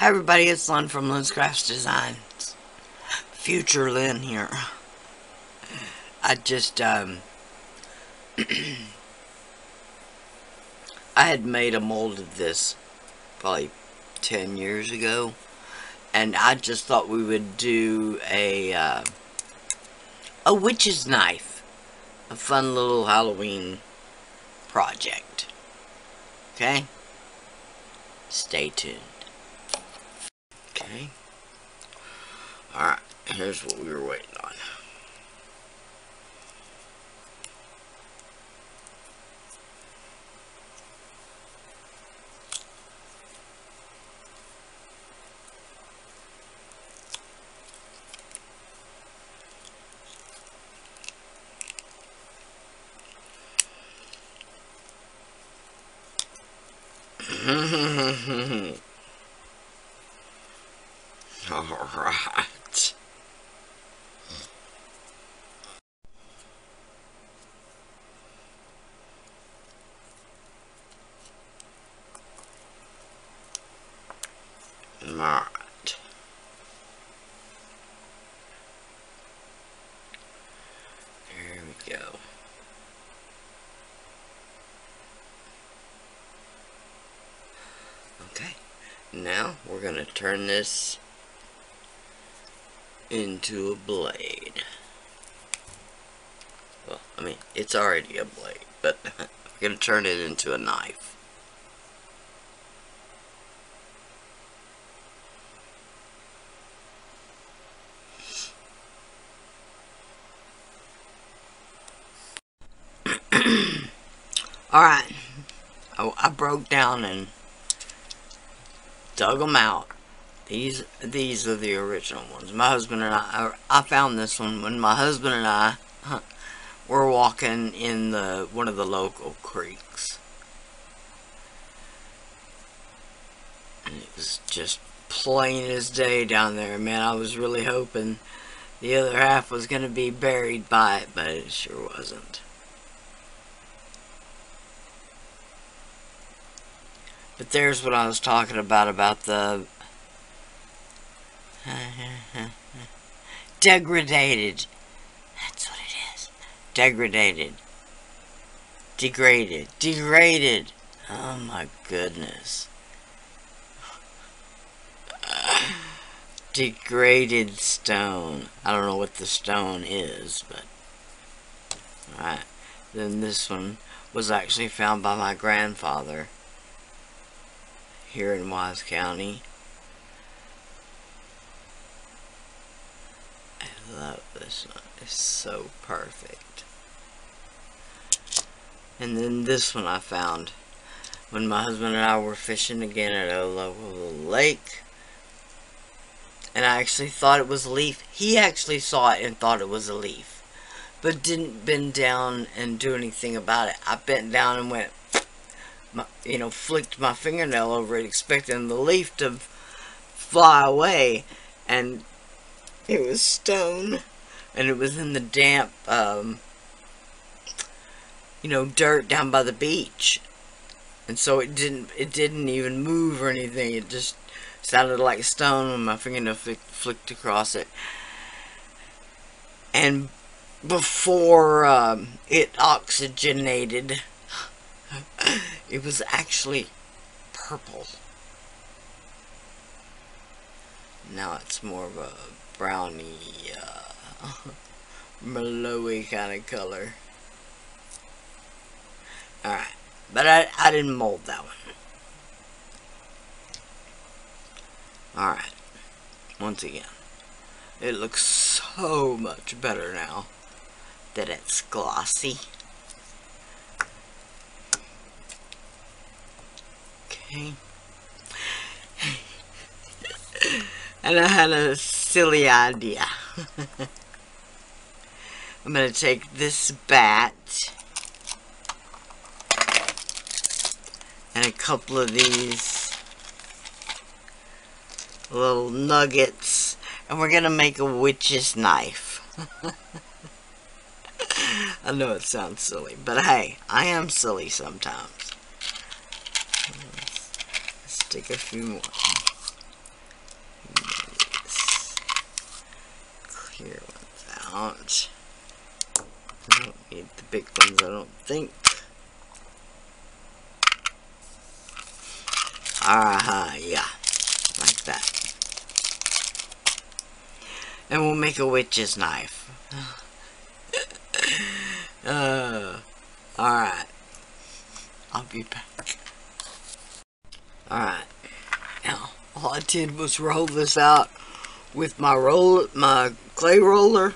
Hi everybody, it's Lynn from Lynn's Crafts Designs. Future Lynn here. I just, I had made a mold of this probably 10 years ago. And I just thought we would do a witch's knife. A fun little Halloween project. Okay? Stay tuned. Okay. Alright, here's what we were waiting on. Alright. Alright. There we go. Okay. Now we're going to turn this into a blade. Well, I mean, it's already a blade, but we're going to turn it into a knife. Alright, I broke down and dug them out. These are the original ones. My husband and I found this one when my husband and I were walking in one of the local creeks. And it was just plain as day down there. Man, I was really hoping the other half was going to be buried by it, but it sure wasn't. But there's what I was talking about the degraded. That's what it is. Degraded. Degraded. Oh my goodness. Degraded stone. I don't know what the stone is, but alright. Then this one was actually found by my grandfather here in Wise County. I love this one. It's so perfect. And then this one I found when my husband and I were fishing again at a local lake. And I actually thought it was a leaf. He actually saw it and thought it was a leaf, but didn't bend down and do anything about it. I bent down and went, flicked my fingernail over it, expecting the leaf to fly away, and it was stone, and it was in the damp, dirt down by the beach, and so it didn't even move or anything. It just sounded like stone when my fingernail flicked across it. And before it oxygenated, it was actually purple. Now it's more of a browny, mellowy kind of color. Alright, but I didn't mold that one. Alright, once again, it looks so much better now that it's glossy. Okay. And I had a silly idea. I'm going to take this bat and a couple of these little nuggets, and we're going to make a witch's knife. I know it sounds silly, but hey, I am silly sometimes. Let's stick a few more. amount. I don't need the big ones, I don't think. Yeah, like that. And we'll make a witch's knife. Alright. I'll be back. Alright. Now, all I did was roll this out with my clay roller.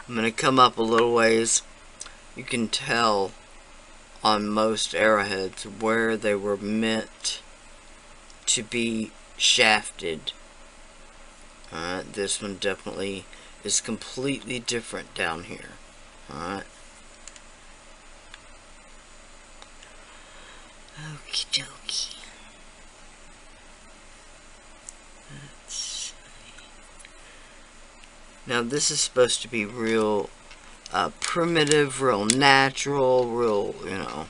I'm gonna come up a little ways. You can tell on most arrowheads where they were meant to be shafted. Alright, this one definitely is completely different down here. Alright. Okie dokie. Let's see. Now this is supposed to be real primitive, real natural, real, you know,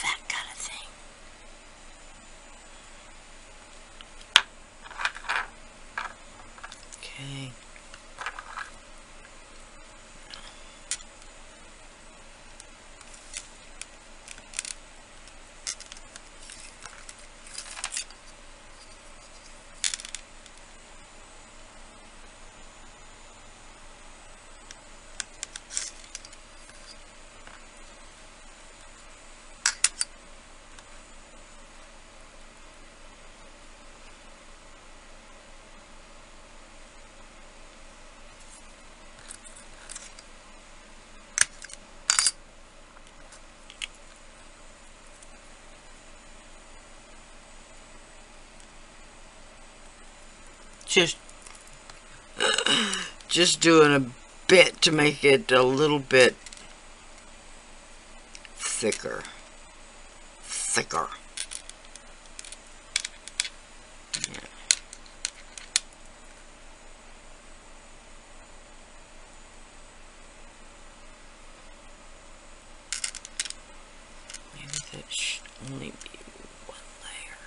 that kind of thing. Okay. Just doing a bit to make it a little bit thicker. Yeah. Maybe that should only be one layer.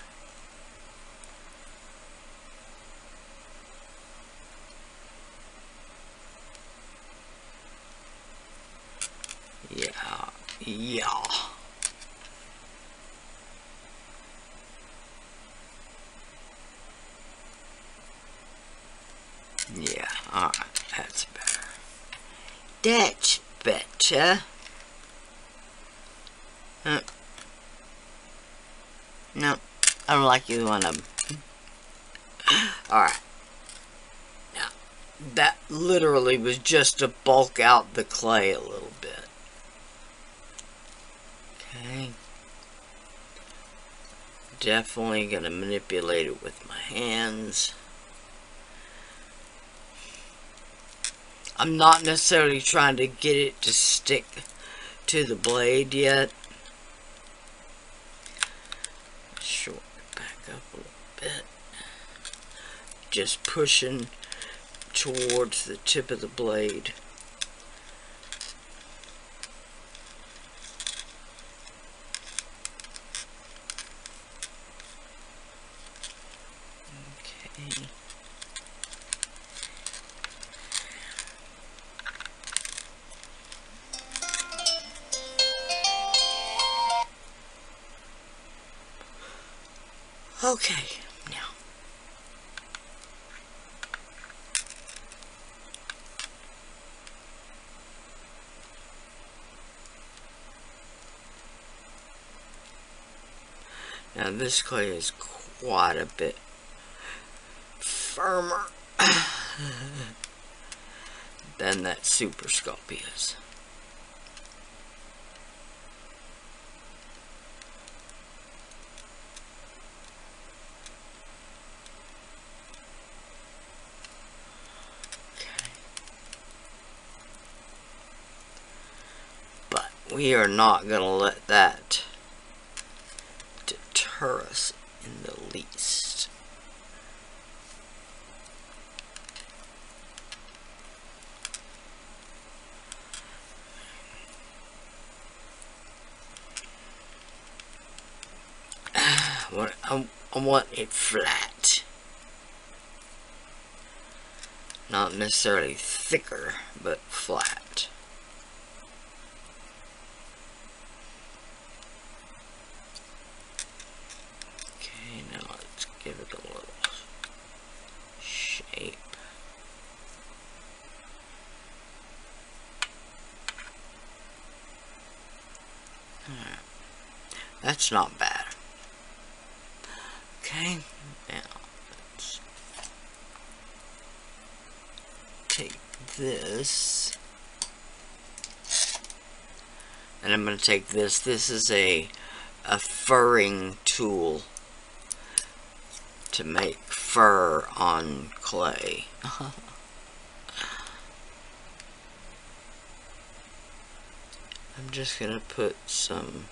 Yeah. Yeah, alright, that's better. That's better. No, I don't like either one of them. Alright. Now, that literally was just to bulk out the clay a little bit. Okay. Definitely gonna manipulate it with my hands. I'm not necessarily trying to get it to stick to the blade yet. Short it back up a little bit. Just pushing towards the tip of the blade. Okay. Okay, now. Now this clay is quite a bit firmer than that Super Sculpt is. We are not going to let that deter us in the least. I want it flat. Not necessarily thicker, but flat. Okay, now let's give it a little shape. Alright. That's not bad. Okay, now let's take this, and I'm going to take this. This is a furring tool to make fur on clay. I'm just going to put some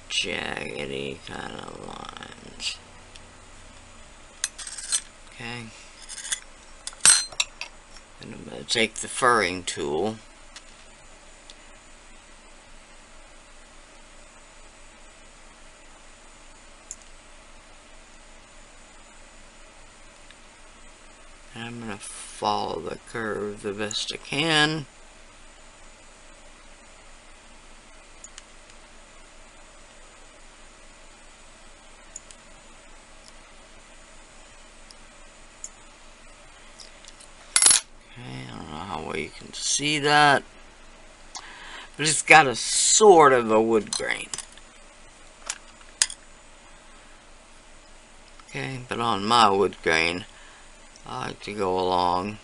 jaggedy kind of lines. Okay. And I'm going to take the furring tool and I'm going to follow the curve the best I can. You can see that, but it's got a sort of a wood grain. Okay, but on my wood grain, I like to go along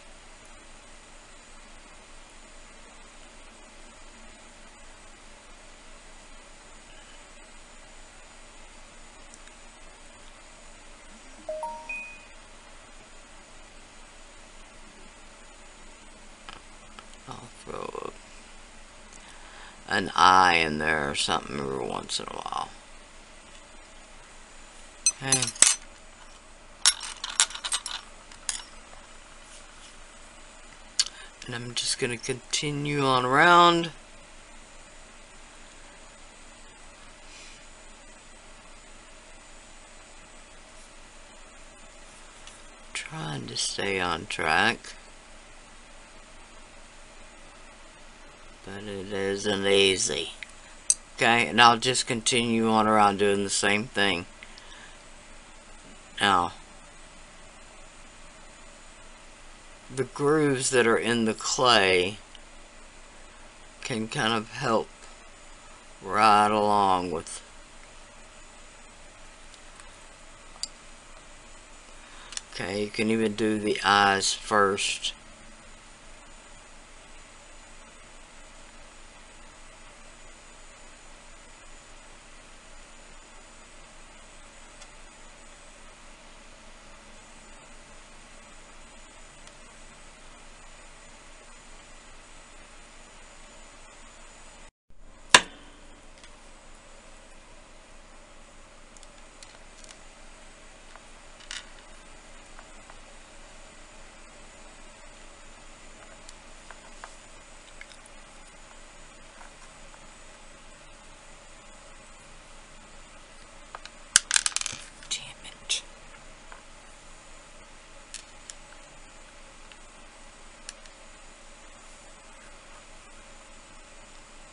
throw an eye in there or something every once in a while. Okay. And I'm just going to continue on around. Trying to stay on track. But it isn't easy. Okay, and I'll just continue on around doing the same thing. Now, the grooves that are in the clay can kind of help right along with. Okay, you can even do the eyes first.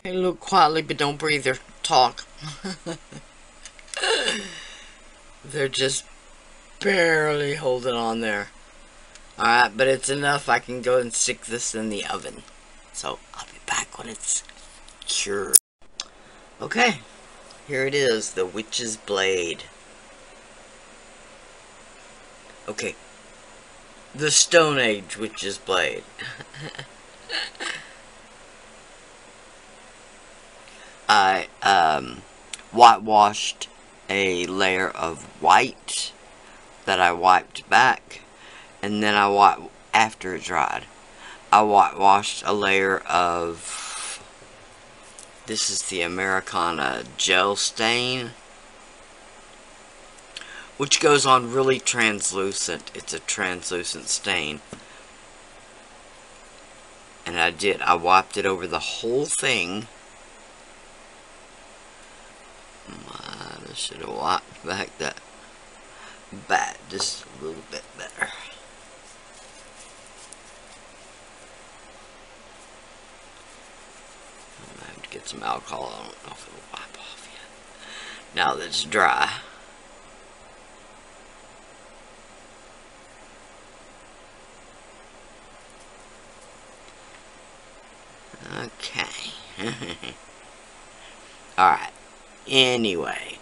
Hey, look quietly, but don't breathe or talk. They're just barely holding on there. Alright, but it's enough. I can go and stick this in the oven. So, I'll be back when it's cured. Okay, here it is, the witch's blade. Okay, the Stone Age witch's blade. I whitewashed a layer of white that I wiped back, and then after it dried, I whitewashed a layer of, this is the Americana gel stain, which goes on really translucent. It's a translucent stain. And I did. I wiped it over the whole thing. I should have wiped back that bat just a little bit better. I have to get some alcohol. I don't know if it'll wipe off yet. Now that it's dry. Okay. Alright. Anyway.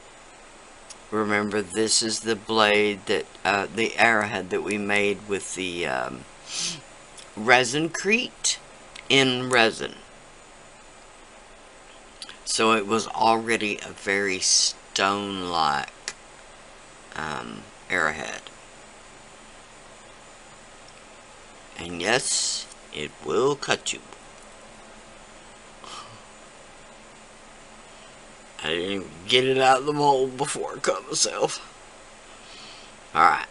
Remember, this is the blade that, the arrowhead that we made with the resin-crete in resin. So it was already a very stone-like arrowhead. And yes, it will cut you. I didn't even get it out of the mold before it cut myself. Alright.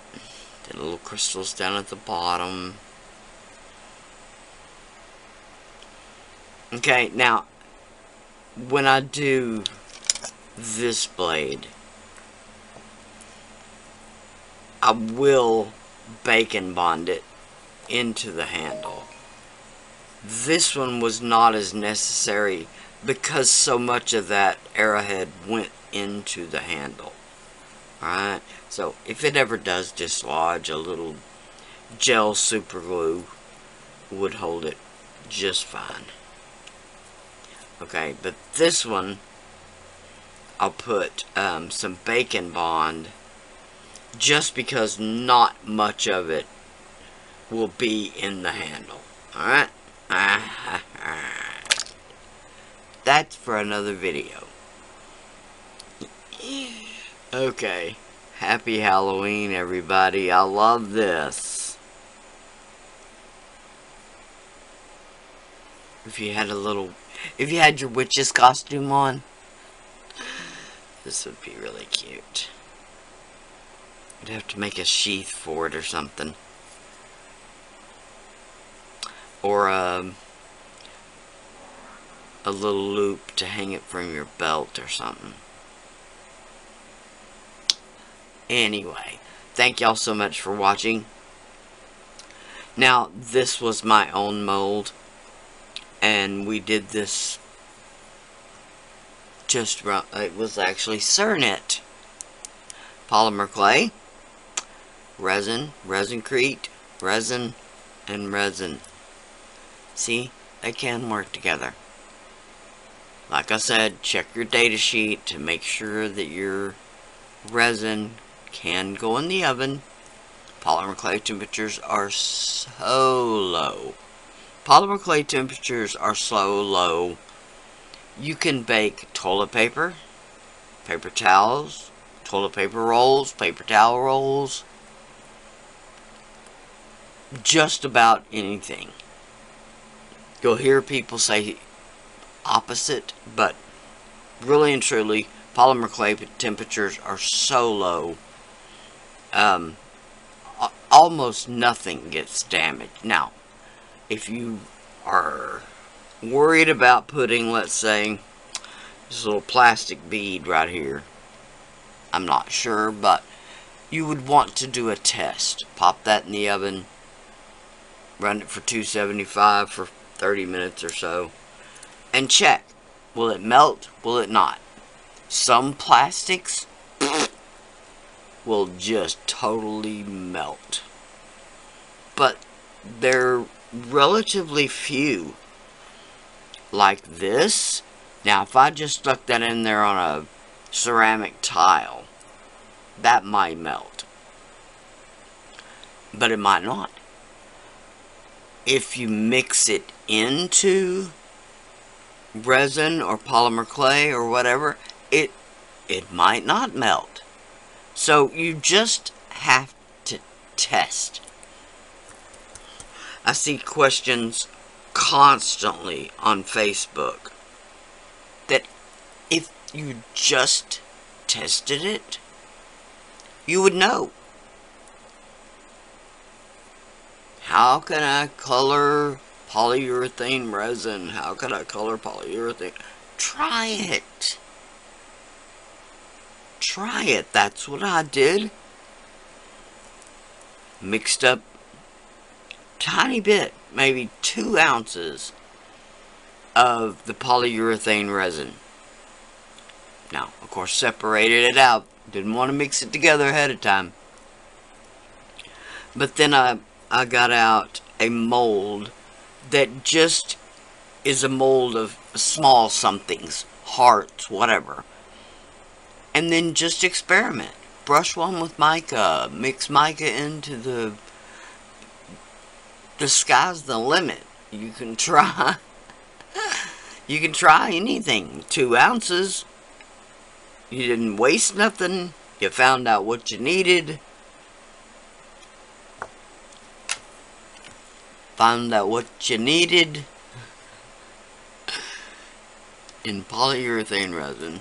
The little crystals down at the bottom. Okay, now, when I do this blade, I will bacon bond it into the handle. This one was not as necessary because so much of that arrowhead went into the handle. Alright, so if it ever does dislodge, a little gel super glue would hold it just fine. Okay, but this one, I'll put some bacon bond just because not much of it will be in the handle. Alright? That's for another video. Okay. Happy Halloween, everybody. I love this. If you had your witch's costume on, this would be really cute. You'd have to make a sheath for it or something. Or a little loop to hang it from your belt or something. Anyway, thank y'all so much for watching. Now, this was my own mold, and we did this just around, it was actually Cernit. Polymer clay, resin, resin-crete, resin, and resin. See, they can work together. Like I said, check your data sheet to make sure that your resin can go in the oven. Polymer clay temperatures are so low. Polymer clay temperatures are so low. You can bake toilet paper, paper towels, toilet paper rolls, paper towel rolls, just about anything. You'll hear people say opposite, but really and truly, polymer clay temperatures are so low, almost nothing gets damaged. Now, if you are worried about putting, let's say, this little plastic bead right here, I'm not sure, but you would want to do a test. Pop that in the oven, run it for 275 for 30 minutes or so, and check. Will it melt? Will it not? Some plastics will just totally melt. But they're relatively few. Like this. Now, if I just stuck that in there on a ceramic tile, that might melt. But it might not. If you mix it into resin or polymer clay or whatever, it might not melt. So you just have to test. I see questions constantly on Facebook that if you just tested it, you would know. How can I color Polyurethane resin. How could I color polyurethane? Try it. Try it. That's what I did. Mixed up tiny bit, maybe 2 ounces of the polyurethane resin. Now, of course, separated it out. Didn't want to mix it together ahead of time. But then I got out a mold that just is a mold of small somethings, hearts, whatever. And then just experiment. Brush one with mica. Mix mica into the sky's the limit. You can try. You can try anything. 2 ounces. You didn't waste nothing. You found out what you needed. Found out what you needed in polyurethane resin.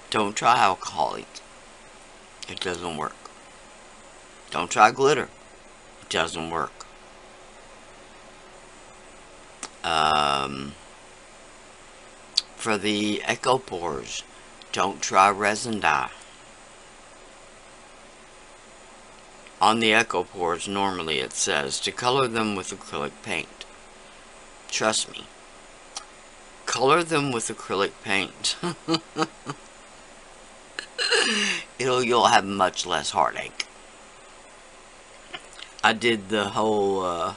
Don't try alcoholic. It doesn't work. Don't try glitter. It doesn't work. For the echo pores, don't try resin dye. On the echo pores, normally it says to color them with acrylic paint. Trust me. Color them with acrylic paint. You'll have much less heartache. I did the whole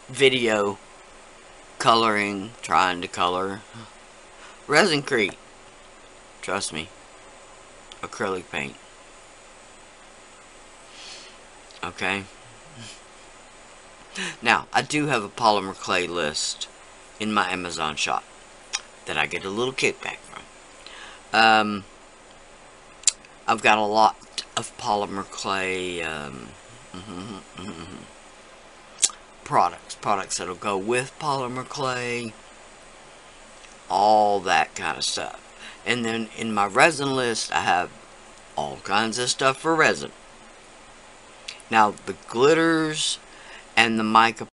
video coloring, trying to color Resincrete. Trust me. Acrylic paint. Okay. Now, I do have a polymer clay list in my Amazon shop that I get a little kickback from. I've got a lot of polymer clay products that'll go with polymer clay, all that kind of stuff. And then in my resin list, I have all kinds of stuff for resin. Now, the glitters and the mica